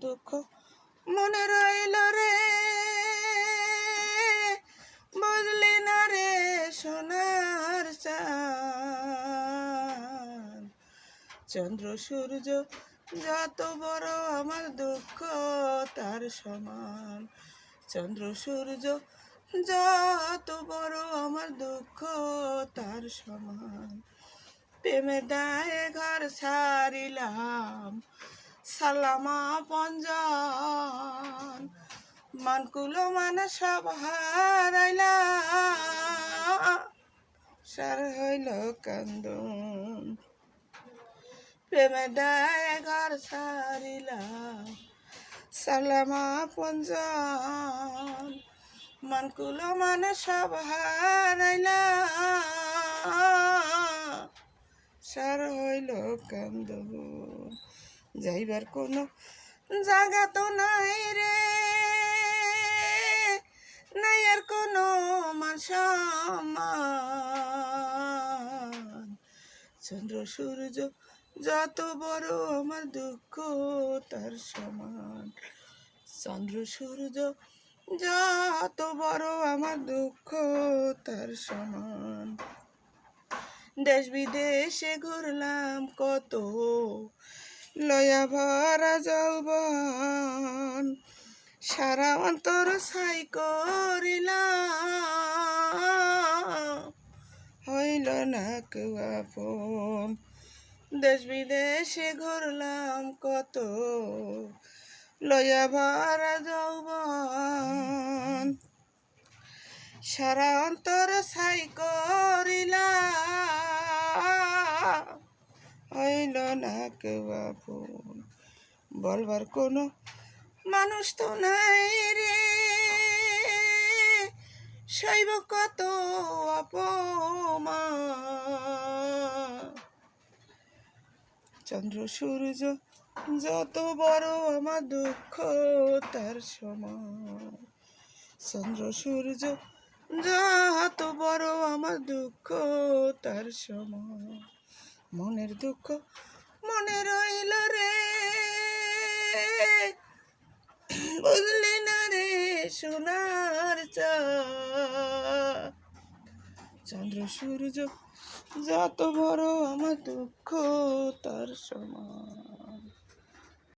দুঃখ মনে রইল রে, বুঝলি না রে সোনার চাঁদ। চন্দ্র সূর্য যত বড় আমার দুঃখ তার সমান। চন্দ্র সূর্য যত বড় আমার দুঃখ তার সমান। প্রেমে দায়ে ঘর ছাড়িলাম, সালামা পঞ্জন। মানকুলো মান সব হারাইলাম, সার হইল কান্দন। প্রেমে দায়ে ঘর ছাড়িলাম, সালামা পঞ্জন। মানকুলো মান সব হারাইলাম, সার হইল কান্দন। যাইবার কোনো জায়গা তো নাই রে, নাই আর কোনো মান সম্মান। চন্দ্র সূর্য যত বড় আমার দুঃখ তার সমান। চন্দ্র সূর্য যত বড় আমার দুঃখ তার সমান। দেশ বিদেশে ঘুরলাম কত, লয়া ভরা যৌবন। সারা অন্তর ছাই করিলাম, হইল না কেউ আপন। দেশ বিদেশে ঘুরলাম কত, লয়া ভরা যৌবন। সারা অন্তর ছাই করিলাম, হইল না কেউ আপন। বলবার কোনো মানুষ তো নাই রে, সইব কত অপমান। চন্দ্র সূর্য যত বড় আমার দুঃখ তার সমান। চন্দ্র সূর্য যত বড় আমার দুঃখ তার সমান। মনের দুঃখ মনে রইল রে, বুঝলি না রে সোনার চাঁদ। চন্দ্র সূর্য যত বড় আমার দুঃখ তার সমান।